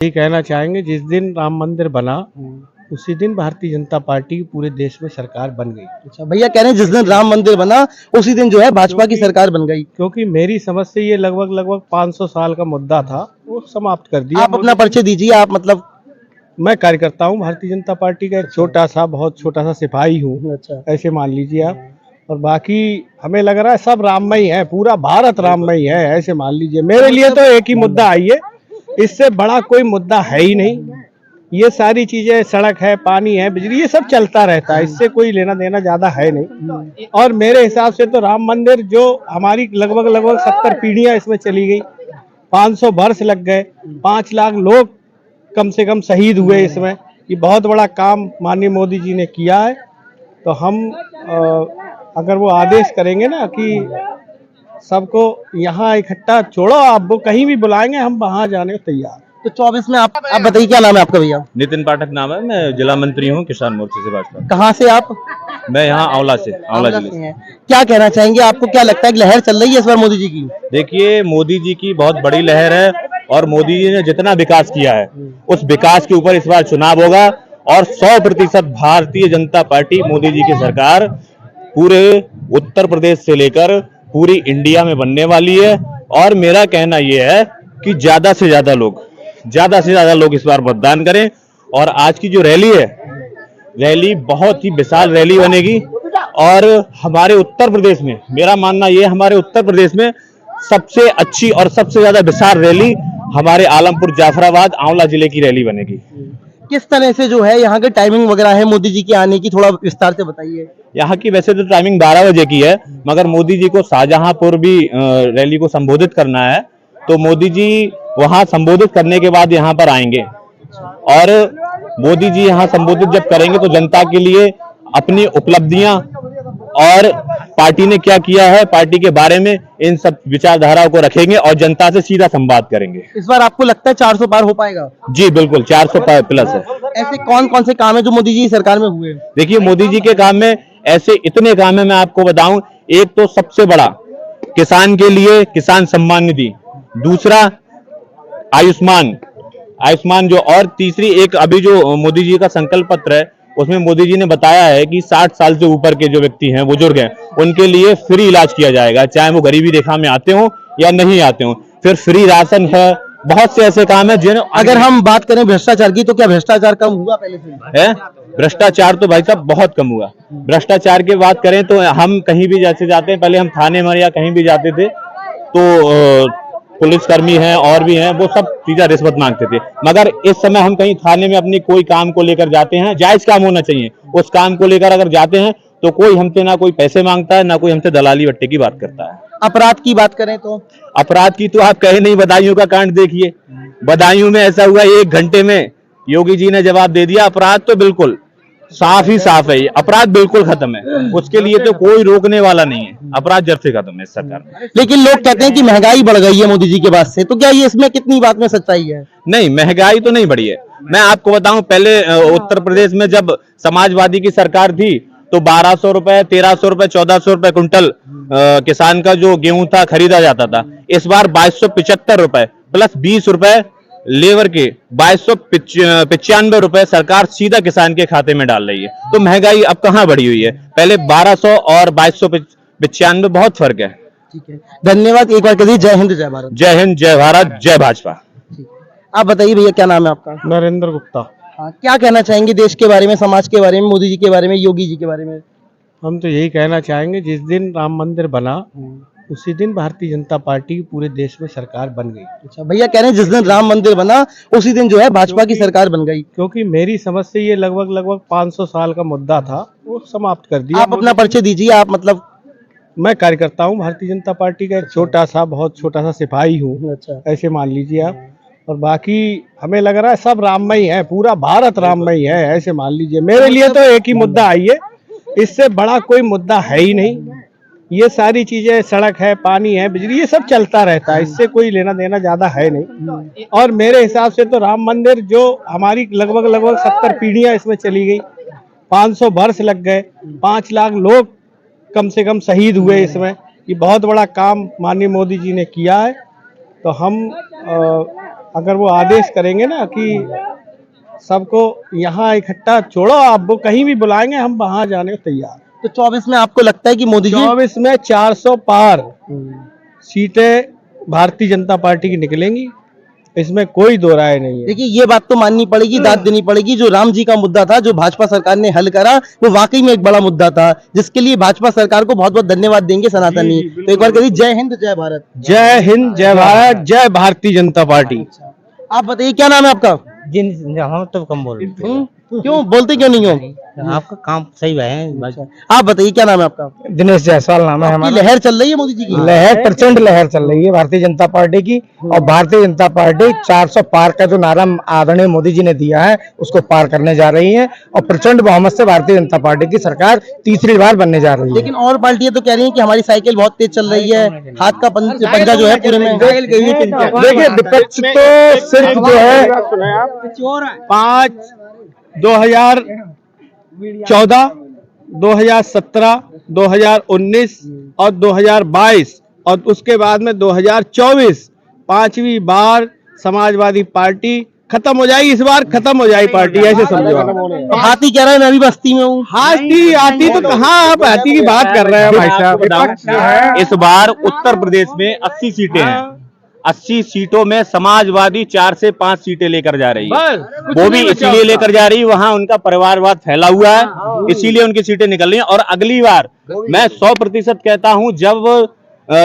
यही कहना चाहेंगे, जिस दिन राम मंदिर बना उसी दिन भारतीय जनता पार्टी की पूरे देश में सरकार बन गई। अच्छा भैया कह रहे हैं जिस दिन राम मंदिर बना उसी दिन जो है भाजपा की सरकार बन गई। क्योंकि मेरी समझ से ये लगभग 500 साल का मुद्दा था, वो समाप्त कर दिया। आप अपना परिचय दीजिए, आप मतलब। मैं कार्यकर्ता हूँ भारतीय जनता पार्टी का, एक छोटा सा, बहुत छोटा सा सिपाही हूँ, अच्छा ऐसे मान लीजिए आप। और बाकी हमें लग रहा है सब राममय है, पूरा भारत राममय है, ऐसे मान लीजिए। मेरे लिए तो एक ही मुद्दा आई है, इससे बड़ा कोई मुद्दा है ही नहीं। ये सारी चीजें, सड़क है, पानी है, बिजली, ये सब चलता रहता है, इससे कोई लेना देना ज्यादा है नहीं। और मेरे हिसाब से तो राम मंदिर, जो हमारी लगभग 70 पीढ़ियां इसमें चली गई, 500 वर्ष लग गए, 5 लाख लोग कम से कम शहीद हुए इसमें। ये बहुत बड़ा काम माननीय मोदी जी ने किया है। तो हम अगर वो आदेश करेंगे ना कि सबको यहाँ इकट्ठा छोड़ो, आप वो कहीं भी बुलाएंगे, हम वहां जाने को तैयार। तो 24 में आप बताइए क्या नाम है आपका भैया? नितिन पाठक नाम है, मैं जिला मंत्री हूँ किसान मोर्चे से भाजपा। कहाँ से आप? मैं यहाँ आंवला जिले से। हैं। क्या कहना चाहेंगे, आपको क्या लगता है कि लहर चल रही है इस बार मोदी जी की? देखिए, मोदी जी की बहुत बड़ी लहर है और मोदी जी ने जितना विकास किया है उस विकास के ऊपर इस बार चुनाव होगा और 100% भारतीय जनता पार्टी, मोदी जी की सरकार पूरे उत्तर प्रदेश से लेकर पूरी इंडिया में बनने वाली है। और मेरा कहना यह है कि ज्यादा से ज्यादा लोग इस बार मतदान करें। और आज की जो रैली है, रैली बहुत ही विशाल रैली बनेगी। और हमारे उत्तर प्रदेश में, मेरा मानना यह, हमारे उत्तर प्रदेश में सबसे अच्छी और सबसे ज्यादा विशाल रैली हमारे आलमपुर जाफराबाद आंवला जिले की रैली बनेगी। किस तरह से जो है यहाँ के टाइमिंग वगैरह है मोदी जी की आने की, थोड़ा विस्तार से बताइए। यहाँ की वैसे तो टाइमिंग 12 बजे की है, मगर मोदी जी को शाहजहांपुर भी रैली को संबोधित करना है, तो मोदी जी वहां संबोधित करने के बाद यहाँ पर आएंगे। और मोदी जी यहाँ संबोधित जब करेंगे तो जनता के लिए अपनी उपलब्धियां और पार्टी ने क्या किया है, पार्टी के बारे में, इन सब विचारधाराओं को रखेंगे और जनता से सीधा संवाद करेंगे। इस बार आपको लगता है 400 पार हो पाएगा? जी बिल्कुल, 400 प्लस है। ऐसे कौन कौन से काम है जो मोदी जी की सरकार में हुए? देखिए, मोदी जी के काम में ऐसे इतने काम है, मैं आपको बताऊं। एक तो सबसे बड़ा, किसान के लिए किसान सम्मान निधि, दूसरा आयुष्मान जो, और तीसरी एक अभी जो मोदी जी का संकल्प पत्र है उसमें मोदी जी ने बताया है कि 60 साल से ऊपर के जो व्यक्ति हैं, बुजुर्ग हैं, उनके लिए फ्री इलाज किया जाएगा, चाहे वो गरीबी रेखा में आते हो या नहीं आते हो। फिर फ्री राशन है, बहुत से ऐसे काम है जिन्हें। अगर हम बात करें भ्रष्टाचार की, तो क्या भ्रष्टाचार कम हुआ पहले से? है भ्रष्टाचार तो भाई साहब बहुत कम हुआ। भ्रष्टाचार की बात करें तो हम कहीं भी जैसे जाते हैं, पहले हम थाने में या कहीं भी जाते थे तो पुलिसकर्मी हैं और भी हैं, वो सब सीधा रिश्वत मांगते थे। मगर इस समय हम कहीं थाने में अपनी कोई काम को लेकर जाते हैं, जायज काम होना चाहिए, उस काम को लेकर अगर जाते हैं तो कोई हमसे ना कोई पैसे मांगता है, ना कोई हमसे दलाली बट्टे की बात करता है। अपराध की बात करें तो? अपराध की तो आप कहे नहीं, बदायूं का कांड देखिए। बदायूं में ऐसा हुआ, 1 घंटे में योगी जी ने जवाब दे दिया। अपराध तो बिल्कुल साफ ही साफ है, अपराध बिल्कुल खत्म है, उसके लिए तो कोई रोकने वाला नहीं है, अपराध जब से खत्म है इस सरकार में। लेकिन लोग कहते हैं कि महंगाई बढ़ गई है मोदी जी के बाद से, तो क्या ये इसमें कितनी बात में सच्चाई है? नहीं, महंगाई तो नहीं बढ़ी है। मैं आपको बताऊं, पहले उत्तर प्रदेश में जब समाजवादी की सरकार थी तो 1200 रुपए, 1300 रुपए, 1400 रुपए कुंटल किसान का जो गेहूं था खरीदा जाता था। इस बार 2275 रुपए प्लस 20 रुपए लेबर के 2295 रुपए सरकार सीधा किसान के खाते में डाल रही है। तो महंगाई अब कहां बढ़ी हुई है, पहले 1200 और 2295, बहुत फर्क है। ठीक है, धन्यवाद। एक बार कहिए जय हिंद जय भारत। जय हिंद, जय भारत, जय भाजपा। आप बताइए भैया क्या नाम है आपका? नरेंद्र गुप्ता। हाँ, क्या कहना चाहेंगे देश के बारे में, समाज के बारे में, मोदी जी के बारे में, योगी जी के बारे में? हम तो यही कहना चाहेंगे, जिस दिन राम मंदिर बना उसी दिन भारतीय जनता पार्टी की पूरे देश में सरकार बन गई। अच्छा भैया कह रहे हैं जिस दिन राम मंदिर बना उसी दिन जो है भाजपा की सरकार बन गई। क्योंकि मेरी समझ से ये लगभग 500 साल का मुद्दा था, वो समाप्त कर दिया। आप अपना परिचय दीजिए, आप मतलब। मैं कार्यकर्ता हूँ भारतीय जनता पार्टी का, एक छोटा सा, बहुत छोटा सा सिपाही हूँ, अच्छा ऐसे मान लीजिए आप। और बाकी हमें लग रहा है सब राममय है, पूरा भारत राममय है, ऐसे मान लीजिए। मेरे लिए तो एक ही मुद्दा आई है, इससे बड़ा कोई मुद्दा है ही नहीं। ये सारी चीजें, सड़क है, पानी है, बिजली, ये सब चलता रहता है, इससे कोई लेना देना ज्यादा है नहीं। और मेरे हिसाब से तो राम मंदिर, जो हमारी लगभग 70 पीढ़ियां इसमें चली गई, 500 वर्ष लग गए, 5 लाख लोग कम से कम शहीद हुए इसमें। ये बहुत बड़ा काम माननीय मोदी जी ने किया है। तो हम अगर वो आदेश करेंगे ना कि सबको यहाँ इकट्ठा छोड़ो, आप वो कहीं भी बुलाएंगे हम वहां जाने को तैयार। तो 24 में आपको लगता है कि मोदी जी 24 में 400 पार सीटें भारतीय जनता पार्टी की निकलेंगी, इसमें कोई दो राय नहीं है। देखिए ये बात तो माननी पड़ेगी, दाद देनी पड़ेगी, जो राम जी का मुद्दा था जो भाजपा सरकार ने हल करा वो वाकई में एक बड़ा मुद्दा था, जिसके लिए भाजपा सरकार को बहुत बहुत धन्यवाद देंगे सनातनी। तो एक बार कहिए जय हिंद जय भारत। जय हिंद जय भारत जय भारतीय जनता पार्टी। आप बताइए क्या नाम है आपका? हम तो कम बोल रहे क्यों बोलते क्यों नहीं हो? हैं। आपका काम सही है। आप बताइए क्या नाम है आपका? दिनेश जायसवाल नाम है आपकी हमारा। लहर चल रही है मोदी जी की? लहर प्रचंड लहर चल रही है भारतीय जनता पार्टी की, और भारतीय जनता पार्टी 400 पार का जो नारा आदरणीय मोदी जी ने दिया है उसको पार करने जा रही है, और प्रचंड बहुमत से भारतीय जनता पार्टी की सरकार तीसरी बार बनने जा रही है। लेकिन और पार्टियां तो कह रही हैं कि हमारी साइकिल बहुत तेज चल रही है, हाथ का पंजा जो है पूरे में। देखिए विपक्ष तो सिर्फ जो है 2014, 2017, 2019 और 2022 और उसके बाद में 2024 पांचवी बार समाजवादी पार्टी खत्म हो जाएगी। इस बार खत्म हो जाएगी पार्टी, ऐसे समझो आप। तो हाथी कह रहा है मैं भी बस्ती में हूँ। हाथी तो कहाँ आप हाथी की बात कर रहे हैं भाई साहब। इस बार उत्तर प्रदेश में 80 सीटें हैं। 80 सीटों में समाजवादी 4 से 5 सीटें लेकर जा रही है। वो भी इसीलिए लेकर जा रही है, वहां उनका परिवारवाद फैला हुआ है, इसीलिए उनकी सीटें निकल रही हैं। और अगली बार मैं 100% कहता हूं, जब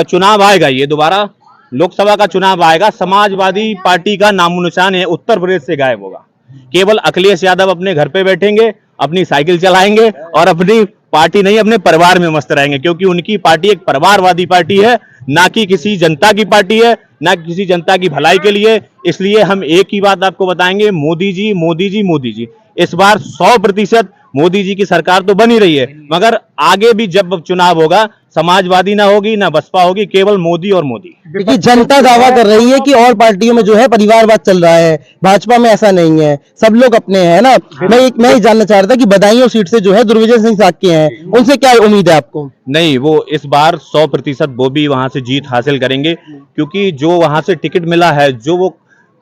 चुनाव आएगा, ये दोबारा लोकसभा का चुनाव आएगा, समाजवादी पार्टी का नामो निशान है उत्तर प्रदेश से गायब होगा। केवल अखिलेश यादव अपने घर पे बैठेंगे, अपनी साइकिल चलाएंगे और अपनी पार्टी नहीं अपने परिवार में मस्त रहेंगे, क्योंकि उनकी पार्टी एक परिवारवादी पार्टी है, ना कि किसी जनता की पार्टी है, ना किसी जनता की भलाई के लिए। इसलिए हम एक ही बात आपको बताएंगे, मोदी जी मोदी जी मोदी जी। इस बार 100% मोदी जी की सरकार तो बनी रही है, मगर आगे भी जब चुनाव होगा समाजवादी ना होगी ना बसपा होगी, केवल मोदी और मोदी। देखिए जनता दावा कर रही है कि और पार्टियों में जो है परिवारवाद चल रहा है, भाजपा में ऐसा नहीं है, सब लोग अपने हैं ना। मैं ये जानना चाह रहा था कि बदायूं सीट से जो है दुर्विजय सिंह साक्य हैं, उनसे क्या उम्मीद है आपको? नहीं, वो इस बार 100% वो भी वहां से जीत हासिल करेंगे, क्योंकि जो वहां से टिकट मिला है, जो वो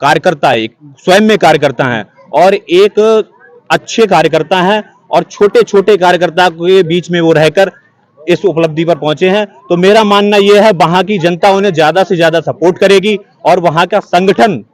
कार्यकर्ता है, स्वयं में कार्यकर्ता हैं और एक अच्छे कार्यकर्ता हैं, और छोटे छोटे कार्यकर्ता के बीच में वो रहकर इस उपलब्धि पर पहुंचे हैं। तो मेरा मानना यह है, वहां की जनता उन्हें ज्यादा से ज्यादा सपोर्ट करेगी, और वहां का संगठन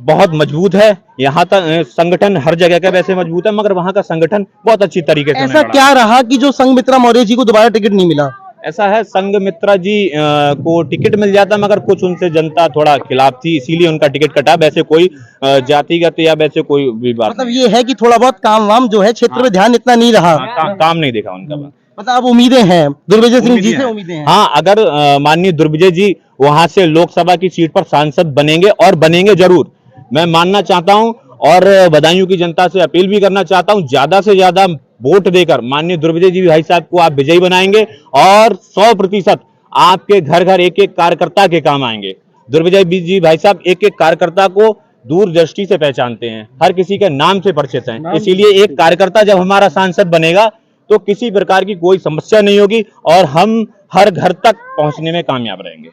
बहुत मजबूत है। यहाँ तक संगठन हर जगह का वैसे मजबूत है, मगर वहां का संगठन बहुत अच्छी तरीके से ऐसा क्या रहा कि जो संघमित्रा मौर्य जी को दोबारा टिकट नहीं मिला? ऐसा है, संघमित्रा जी को टिकट मिल जाता, मगर कुछ उनसे जनता थोड़ा खिलाफ थी, इसीलिए उनका टिकट कटा। वैसे कोई जातिगत या वैसे कोई भी बात मतलब ये है कि थोड़ा बहुत काम वाम जो है क्षेत्र में ध्यान इतना नहीं रहा। काम नहीं देखा उनका। मतलब अब उम्मीदें हैं दुर्विजय सिंह जी से, उम्मीदें हैं। हाँ, अगर माननीय दुर्विजय जी वहां से लोकसभा की सीट पर सांसद बनेंगे, और बनेंगे जरूर, मैं मानना चाहता हूं, और बदायूं की जनता से अपील भी करना चाहता हूं, ज्यादा से ज्यादा वोट देकर माननीय दुर्विजय जी भाई साहब को आप विजयी बनाएंगे, और 100% आपके घर घर एक एक कार्यकर्ता के काम आएंगे। दुर्विजय जी भाई साहब एक एक कार्यकर्ता को दूरदृष्टि से पहचानते हैं, हर किसी के नाम से परिचित हैं। इसीलिए एक कार्यकर्ता जब हमारा सांसद बनेगा तो किसी प्रकार की कोई समस्या नहीं होगी, और हम हर घर तक पहुंचने में कामयाब रहेंगे।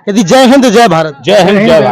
यदि जय हिंद जय भारत। जय हिंद जय भारत।